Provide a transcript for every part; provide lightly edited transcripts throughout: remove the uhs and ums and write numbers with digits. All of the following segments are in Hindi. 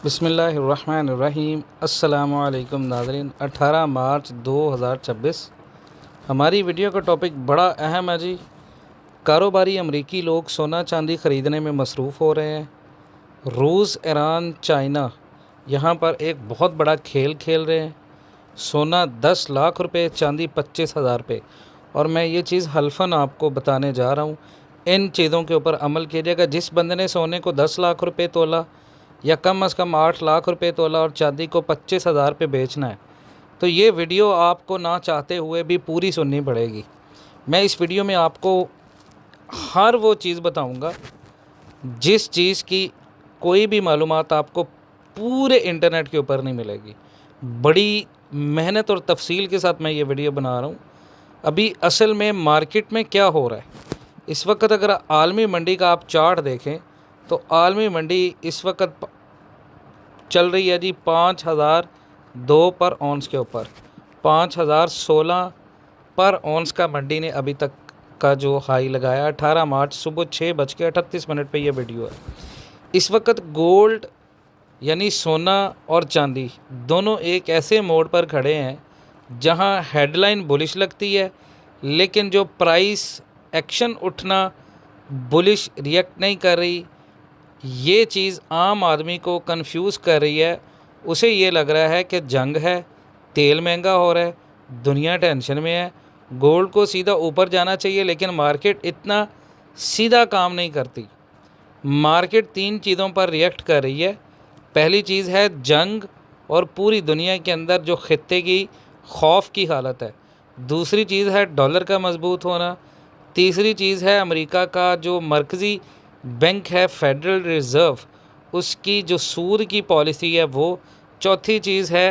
बिस्मिल्लाहिर्रहमानिर्रहीम। अस्सलामुअलैकुम नाज़रीन। 18 मार्च 2026 हमारी वीडियो का टॉपिक बड़ा अहम है जी। कारोबारी अमरीकी लोग सोना चांदी ख़रीदने में मसरूफ़ हो रहे हैं। रूस, ईरान, चाइना यहाँ पर एक बहुत बड़ा खेल खेल रहे हैं। सोना 10 लाख रुपए, चांदी 25,000 रुपये। और मैं ये चीज़ हल्फन आपको बताने जा रहा हूँ, इन चीज़ों के ऊपर अमल कीजिएगा। जिस बंदे ने सोने को 10 लाख रुपए तोला या कम से कम 8 लाख रुपए तोला और चांदी को 25,000 रुपये बेचना है, तो ये वीडियो आपको ना चाहते हुए भी पूरी सुननी पड़ेगी। मैं इस वीडियो में आपको हर वो चीज़ बताऊंगा जिस चीज़ की कोई भी मालूमात आपको पूरे इंटरनेट के ऊपर नहीं मिलेगी। बड़ी मेहनत और तफसील के साथ मैं ये वीडियो बना रहा हूँ। अभी असल में मार्केट में क्या हो रहा है इस वक्त, अगर आलमी मंडी का आप चार्ट देखें तो आलमी मंडी इस वक्त चल रही है जी 5,002 पर औंस के ऊपर। 5,016 पर औंस का मंडी ने अभी तक का जो हाई लगाया। 18 मार्च सुबह 6:38 पे ये वीडियो है। इस वक्त गोल्ड यानी सोना और चांदी दोनों एक ऐसे मोड़ पर खड़े हैं जहां हेडलाइन बुलिश लगती है, लेकिन जो प्राइस एक्शन उठना बुलिश रिएक्ट नहीं कर रही, ये चीज़ आम आदमी को कंफ्यूज कर रही है। उसे ये लग रहा है कि जंग है, तेल महंगा हो रहा है, दुनिया टेंशन में है, गोल्ड को सीधा ऊपर जाना चाहिए, लेकिन मार्केट इतना सीधा काम नहीं करती। मार्केट 3 चीज़ों पर रिएक्ट कर रही है। पहली चीज़ है जंग और पूरी दुनिया के अंदर जो खित्ते की खौफ की हालत है। दूसरी चीज़ है डॉलर का मजबूत होना। तीसरी चीज़ है अमेरिका का जो मरकज़ी बैंक है, फेडरल रिज़र्व, उसकी जो सूद की पॉलिसी है वो। चौथी चीज़ है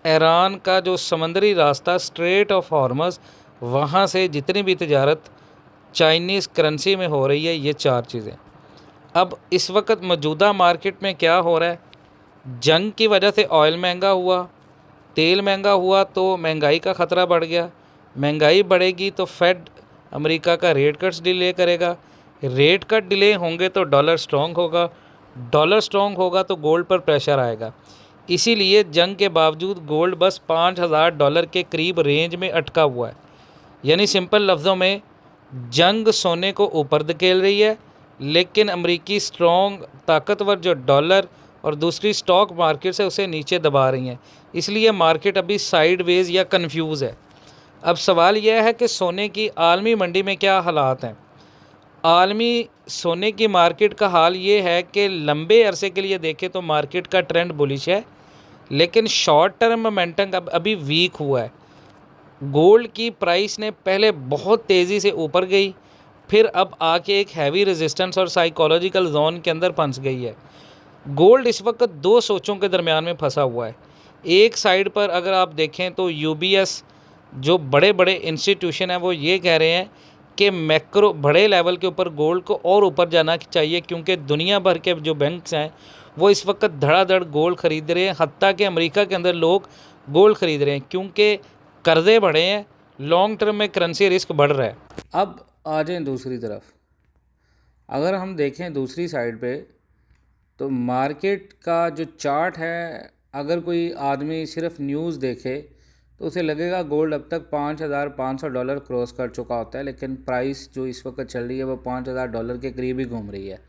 ईरान का जो समंदरी रास्ता स्ट्रेट ऑफ हॉर्मज़, वहाँ से जितनी भी तिजारत चाइनीज़ करेंसी में हो रही है। ये 4 चीज़ें। अब इस वक्त मौजूदा मार्केट में क्या हो रहा है, जंग की वजह से ऑयल महंगा हुआ, तेल महंगा हुआ तो महंगाई का ख़तरा बढ़ गया। महंगाई बढ़ेगी तो फेड अमेरिका का रेट कट्स डिले करेगा। रेट कट डिले होंगे तो डॉलर स्ट्रॉन्ग होगा। डॉलर स्ट्रॉन्ग होगा तो गोल्ड पर प्रेशर आएगा। इसीलिए जंग के बावजूद गोल्ड बस $5,000 के करीब रेंज में अटका हुआ है। यानी सिंपल लफ्ज़ों में जंग सोने को ऊपर धकेल रही है, लेकिन अमेरिकी स्ट्रॉन्ग ताकतवर जो डॉलर और दूसरी स्टॉक मार्केट है उसे नीचे दबा रही हैं। इसलिए मार्केट अभी साइडवेज या कंफ्यूज है। अब सवाल यह है कि सोने की आलमी मंडी में क्या हालात हैं। आलमी सोने की मार्केट का हाल ये है कि लंबे अरसे के लिए देखें तो मार्केट का ट्रेंड बुलिश है, लेकिन शॉर्ट टर्म मोमेंटम अभी वीक हुआ है। गोल्ड की प्राइस ने पहले बहुत तेज़ी से ऊपर गई, फिर अब आके एक हैवी रेजिस्टेंस और साइकोलॉजिकल जोन के अंदर फंस गई है। गोल्ड इस वक्त 2 सोचों के दरमियान में फंसा हुआ है। एक साइड पर अगर आप देखें तो यूबीएस जो बड़े बड़े इंस्टीट्यूशन हैं वो ये कह रहे हैं कि मैक्रो बड़े लेवल के ऊपर गोल्ड को और ऊपर जाना चाहिए, क्योंकि दुनिया भर के जो बैंक्स हैं वो इस वक्त धड़ाधड़ गोल्ड ख़रीद रहे हैं। हत्ता कि अमेरिका के अंदर लोग गोल्ड ख़रीद रहे हैं क्योंकि कर्ज़े बढ़े हैं, लॉन्ग टर्म में करेंसी रिस्क बढ़ रहा है। अब आ जाएँ दूसरी तरफ, अगर हम देखें दूसरी साइड पे तो मार्केट का जो चार्ट है, अगर कोई आदमी सिर्फ न्यूज़ देखे तो उसे लगेगा गोल्ड अब तक $5,500 क्रॉस कर चुका होता है, लेकिन प्राइस जो इस वक्त चल रही है वो $5,000 के करीब ही घूम रही है।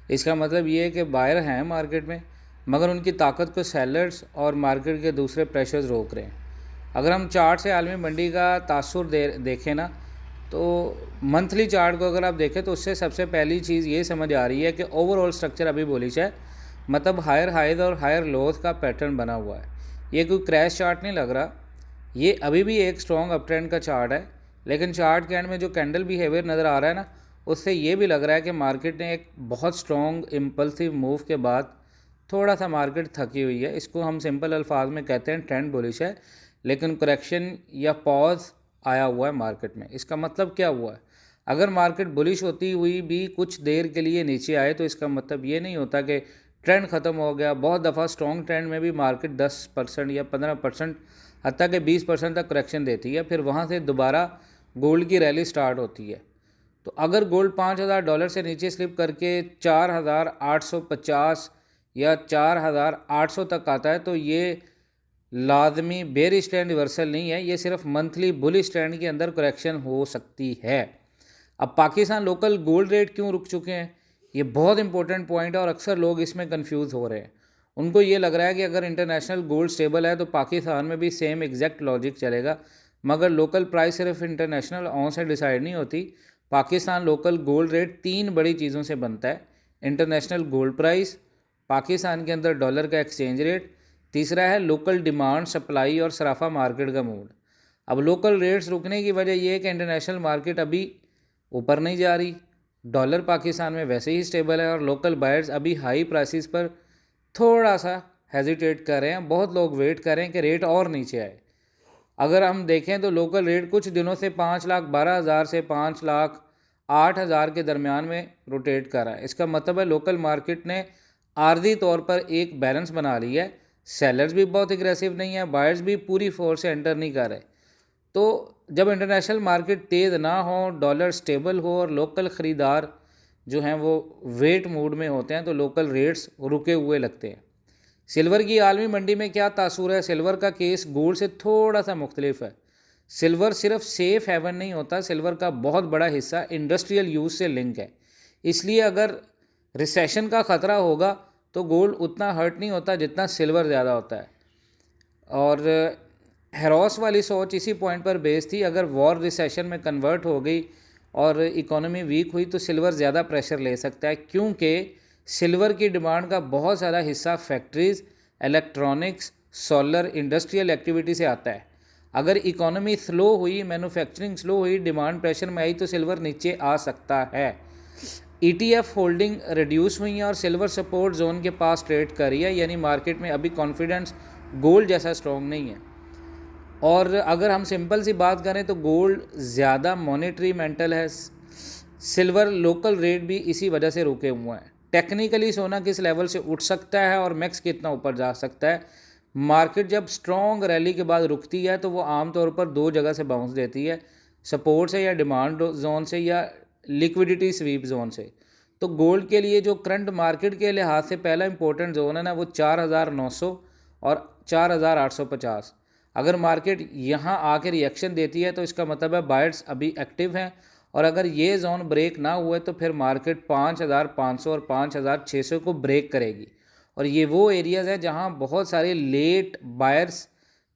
इसका मतलब ये है कि बायर हैं मार्केट में, मगर उनकी ताकत को सेलर्स और मार्केट के दूसरे प्रेशर्स रोक रहे हैं। अगर हम चार्ट से आलमी मंडी का तासुर देखें ना, तो मंथली चार्ट को अगर आप देखें तो उससे सबसे पहली चीज़ ये समझ आ रही है कि ओवरऑल स्ट्रक्चर अभी बुलिश है। मतलब हायर हाइज और हायर लोथ का पैटर्न बना हुआ है। ये कोई क्रैश चार्ट नहीं लग रहा, ये अभी भी एक स्ट्रॉन्ग अप ट्रेंड का चार्ट है। लेकिन चार्ट के एंड में जो कैंडल बिहेवियर नज़र आ रहा है ना, उससे ये भी लग रहा है कि मार्केट ने एक बहुत स्ट्रॉन्ग इम्पल्सिव मूव के बाद थोड़ा सा मार्केट थकी हुई है। इसको हम सिंपल अल्फाज में कहते हैं ट्रेंड बुलिश है, लेकिन करेक्शन या पॉज आया हुआ है मार्केट में। इसका मतलब क्या हुआ है, अगर मार्केट बुलिश होती हुई भी कुछ देर के लिए नीचे आए तो इसका मतलब ये नहीं होता कि ट्रेंड ख़त्म हो गया। बहुत दफ़ा स्ट्रॉन्ग ट्रेंड में भी मार्केट 10% या 15%, हत्ता कि 20% तक करेक्शन देती है, फिर वहाँ से दोबारा गोल्ड की रैली स्टार्ट होती है। तो अगर गोल्ड $5,000 से नीचे स्लिप करके 4,850 या 4,800 तक आता है तो ये लाजमी बेरिश ट्रेंड रिवर्सल नहीं है, ये सिर्फ मंथली बुलिश ट्रेंड के अंदर करेक्शन हो सकती है। अब पाकिस्तान लोकल गोल्ड रेट क्यों रुक चुके हैं, ये बहुत इंपॉर्टेंट पॉइंट है और अक्सर लोग इसमें कंफ्यूज हो रहे हैं। उनको ये लग रहा है कि अगर इंटरनेशनल गोल्ड स्टेबल है तो पाकिस्तान में भी सेम एग्जैक्ट लॉजिक चलेगा, मगर लोकल प्राइस सिर्फ इंटरनेशनल ऑन से डिसाइड नहीं होती। पाकिस्तान लोकल गोल्ड रेट 3 बड़ी चीज़ों से बनता है, इंटरनेशनल गोल्ड प्राइस, पाकिस्तान के अंदर डॉलर का एक्सचेंज रेट, तीसरा है लोकल डिमांड, सप्लाई और सराफा मार्केट का मूड। अब लोकल रेट्स रुकने की वजह यह है कि इंटरनेशनल मार्केट अभी ऊपर नहीं जा रही, डॉलर पाकिस्तान में वैसे ही स्टेबल है और लोकल बायर्स अभी हाई प्राइसेस पर थोड़ा सा हेजिटेट कर रहे हैं। बहुत लोग वेट कर रहे हैं कि रेट और नीचे आए। अगर हम देखें तो लोकल रेट कुछ दिनों से 5,12,000 से 5,08,000 के दरमियान में रोटेट कर रहा है। इसका मतलब है लोकल मार्केट ने आर्जी तौर पर एक बैलेंस बना लिया है, सेलर्स भी बहुत एग्रेसिव नहीं है, बायर्स भी पूरी फोर्स से एंटर नहीं कर रहे। तो जब इंटरनेशनल मार्केट तेज़ ना हो, डॉलर स्टेबल हो और लोकल ख़रीदार जो हैं वो वेट मूड में होते हैं तो लोकल रेट्स रुके हुए लगते हैं। सिल्वर की आलमी मंडी में क्या तासुर है, सिल्वर का केस गोल्ड से थोड़ा सा मुख्तलिफ है। सिल्वर सिर्फ सेफ हेवन नहीं होता, सिल्वर का बहुत बड़ा हिस्सा इंडस्ट्रियल यूज़ से लिंक है। इसलिए अगर रिसेशन का ख़तरा होगा तो गोल्ड उतना हर्ट नहीं होता जितना सिल्वर ज़्यादा होता है। और हैरोस वाली सोच इसी पॉइंट पर बेस थी, अगर वॉर रिसेशन में कन्वर्ट हो गई और इकोनॉमी वीक हुई तो सिल्वर ज़्यादा प्रेशर ले सकता है, क्योंकि सिल्वर की डिमांड का बहुत ज़्यादा हिस्सा factories, electronics, solar, industrial activity से आता है। अगर इकोनॉमी स्लो हुई, मैन्युफैक्चरिंग स्लो हुई, डिमांड प्रेशर में आई तो सिल्वर नीचे आ सकता है। ETF होल्डिंग रिड्यूस हुई हैं और सिल्वर सपोर्ट जोन के पास ट्रेड कर रही है, यानी मार्केट में अभी कॉन्फिडेंस गोल्ड जैसा स्ट्रॉन्ग नहीं है। और अगर हम सिंपल सी बात करें तो गोल्ड ज़्यादा मॉनेटरी मेंटल है, सिल्वर लोकल रेट भी इसी वजह से रुके हुए हैं। टेक्निकली सोना किस लेवल से उठ सकता है और मैक्स कितना ऊपर जा सकता है, मार्केट जब स्ट्रॉन्ग रैली के बाद रुकती है तो वो आमतौर पर 2 जगह से बाउंस देती है, सपोर्ट से या डिमांड जोन से या लिक्विडिटी स्वीप जोन से। तो गोल्ड के लिए जो करंट मार्केट के लिहाज से पहला इंपॉर्टेंट जोन है ना, वो 4,900 और 4,850। अगर मार्केट यहाँ आके रिएक्शन देती है तो इसका मतलब है बायर्स अभी एक्टिव हैं, और अगर ये जोन ब्रेक ना हुए तो फिर मार्केट 5,500 और 5,600 को ब्रेक करेगी। और ये वो एरियाज़ हैं जहाँ बहुत सारे लेट बायर्स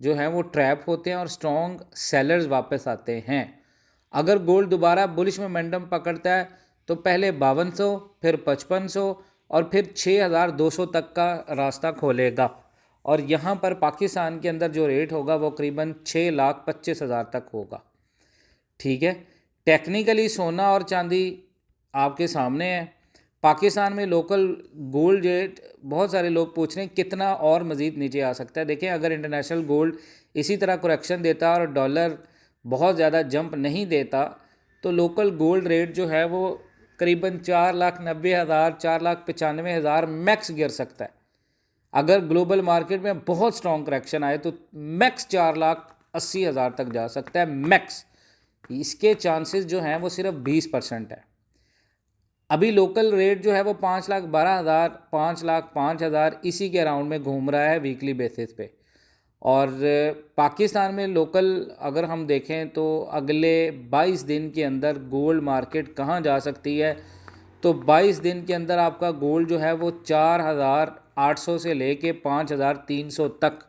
जो हैं वो ट्रैप होते हैं और स्ट्रॉन्ग सेलर्स वापस आते हैं। अगर गोल्ड दोबारा बुलिश मोमेंटम पकड़ता है तो पहले 5,200, फिर 5,500 और फिर 6,200 तक का रास्ता खोलेगा। और यहाँ पर पाकिस्तान के अंदर जो रेट होगा वो करीबन 6,25,000 तक होगा। ठीक है, टेक्निकली सोना और चांदी आपके सामने है। पाकिस्तान में लोकल गोल्ड रेट, बहुत सारे लोग पूछ रहे हैं कितना और मज़ीद नीचे आ सकता है। देखें, अगर इंटरनेशनल गोल्ड इसी तरह करेक्शन देता और डॉलर बहुत ज़्यादा जंप नहीं देता तो लोकल गोल्ड रेट जो है वो करीबन 4,90,000 4,95,000 मैक्स गिर सकता है। अगर ग्लोबल मार्केट में बहुत स्ट्रॉन्ग करेक्शन आए तो मैक्स 4,80,000 तक जा सकता है मैक्स। इसके चांसेस जो हैं वो सिर्फ 20% है। अभी लोकल रेट जो है वो 5,12,000 5,05,000 इसी के अराउंड में घूम रहा है वीकली बेसिस पे। और पाकिस्तान में लोकल अगर हम देखें तो अगले 22 दिन के अंदर गोल्ड मार्केट कहाँ जा सकती है, तो 22 दिन के अंदर आपका गोल्ड जो है वो 4,800 से लेके 5,300 तक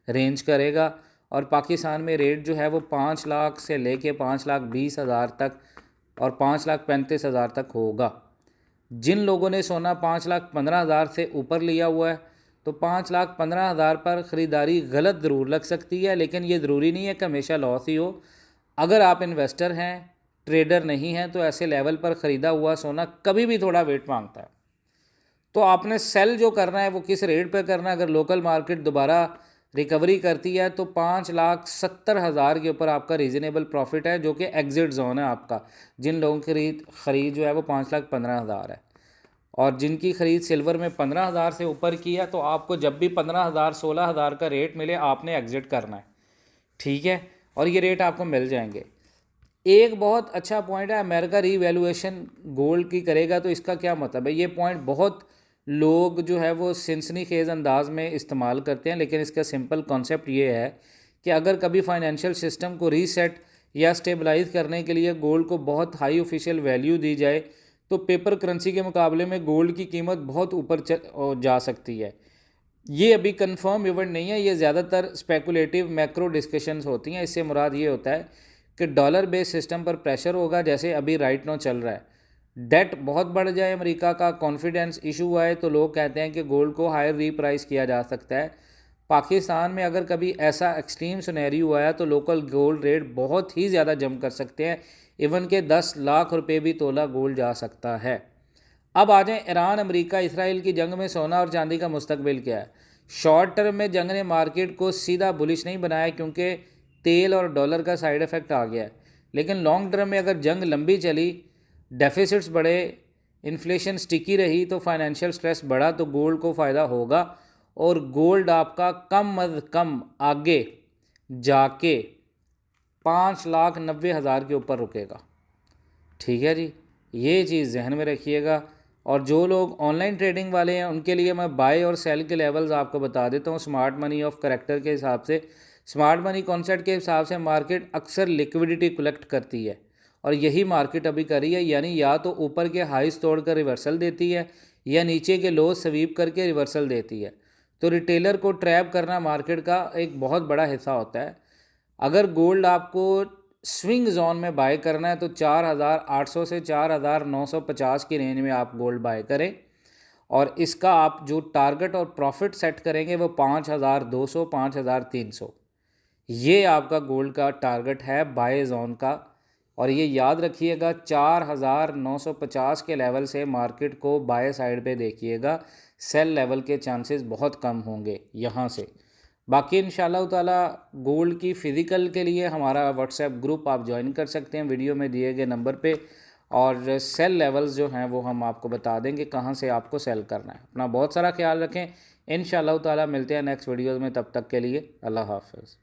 रेंज करेगा। और पाकिस्तान में रेट जो है वो 5 लाख से लेके 5,20,000 तक और 5,35,000 तक होगा। जिन लोगों ने सोना 5,15,000 से ऊपर लिया हुआ है तो 5,15,000 पर ख़रीदारी गलत ज़रूर लग सकती है, लेकिन ये ज़रूरी नहीं है कि हमेशा लॉस ही हो। अगर आप इन्वेस्टर हैं, ट्रेडर नहीं हैं, तो ऐसे लेवल पर ख़रीदा हुआ सोना कभी भी थोड़ा वेट मांगता है। तो आपने सेल जो करना है वो किस रेट पर करना है। अगर लोकल मार्केट दोबारा रिकवरी करती है तो 5,70,000 के ऊपर आपका रीज़नेबल प्रॉफिट है, जो कि एग्जिट जोन है आपका। जिन लोगों की ख़रीद जो है वो 5,15,000 है और जिनकी ख़रीद सिल्वर में 15,000 से ऊपर की है, तो आपको जब भी 15,000 16,000 का रेट मिले आपने एग्ज़िट करना है। ठीक है, और ये रेट आपको मिल जाएंगे। एक बहुत अच्छा पॉइंट है, अमेरिका रीवैल्यूएशन गोल्ड की करेगा, तो इसका क्या मतलब है। ये पॉइंट बहुत लोग जो है वो सनसनीखेज़ अंदाज में इस्तेमाल करते हैं, लेकिन इसका सिंपल कॉन्सेप्ट ये है कि अगर कभी फाइनेंशियल सिस्टम को रीसेट या स्टेबलाइज करने के लिए गोल्ड को बहुत हाई ऑफिशियल वैल्यू दी जाए तो पेपर करेंसी के मुकाबले में गोल्ड की कीमत बहुत ऊपर जा सकती है। ये अभी कंफर्म इवेंट नहीं है, ये ज़्यादातर स्पेकुलेटिव मैक्रो डिस्कशंस होती हैं। इससे मुराद ये होता है कि डॉलर बेस्ड सिस्टम पर प्रेशर होगा, जैसे अभी राइट नाउ चल रहा है। डेट बहुत बढ़ जाए, अमेरिका का कॉन्फिडेंस इशू आए तो लोग कहते हैं कि गोल्ड को हायर रीप्राइस किया जा सकता है। पाकिस्तान में अगर कभी ऐसा एक्सट्रीम सिनेरियो आया तो लोकल गोल्ड रेट बहुत ही ज़्यादा जंप कर सकते हैं, इवन के 10 लाख रुपए भी तोला गोल्ड जा सकता है। अब आ जाएं ईरान अमेरिका इसराइल की जंग में सोना और चांदी का मुस्तकबिल क्या है। शॉर्ट टर्म में जंग ने मार्केट को सीधा बुलिश नहीं बनाया क्योंकि तेल और डॉलर का साइड इफ़ेक्ट आ गया है, लेकिन लॉन्ग टर्म में अगर जंग लंबी चली, डेफिसिट्स बढ़े, इन्फ्लेशन स्टिकी रही तो फाइनेंशियल स्ट्रेस बढ़ा तो गोल्ड को फ़ायदा होगा और गोल्ड आपका कम अज़ कम आगे जाके 5,90,000 के ऊपर रुकेगा। ठीक है जी, ये चीज़ जहन में रखिएगा। और जो लोग ऑनलाइन ट्रेडिंग वाले हैं उनके लिए मैं बाय और सेल के लेवल्स आपको बता देता हूँ स्मार्ट मनी ऑफ करेक्टर के हिसाब से। स्मार्ट मनी कॉन्सेप्ट के हिसाब से मार्केट अक्सर लिक्विडिटी कलेक्ट करती है और यही मार्केट अभी करी है, यानी या तो ऊपर के हाइस तोड़कर रिवर्सल देती है या नीचे के लो स्वीप करके रिवर्सल देती है। तो रिटेलर को ट्रैप करना मार्केट का एक बहुत बड़ा हिस्सा होता है। अगर गोल्ड आपको स्विंग जोन में बाय करना है तो 4,800 से 4,950 की रेंज में आप गोल्ड बाय करें और इसका आप जो टारगेट और प्रॉफिट सेट करेंगे वो 5,200 5,300, ये आपका गोल्ड का टारगेट है बाय जोन का। और ये याद रखिएगा 4,950 के लेवल से मार्केट को बाय साइड पे देखिएगा, सेल लेवल के चांसेस बहुत कम होंगे यहाँ से। बाकी इंशाल्लाह ताला गोल्ड की फ़िज़िकल के लिए हमारा व्हाट्सएप ग्रुप आप ज्वाइन कर सकते हैं वीडियो में दिए गए नंबर पे, और सेल लेवल्स जो हैं वो हम आपको बता देंगे कहाँ से आपको सेल करना है। अपना बहुत सारा ख्याल रखें, इंशाल्लाह ताला मिलते हैं नेक्स्ट वीडियोज़ में, तब तक के लिए अल्लाह हाफ़िज़।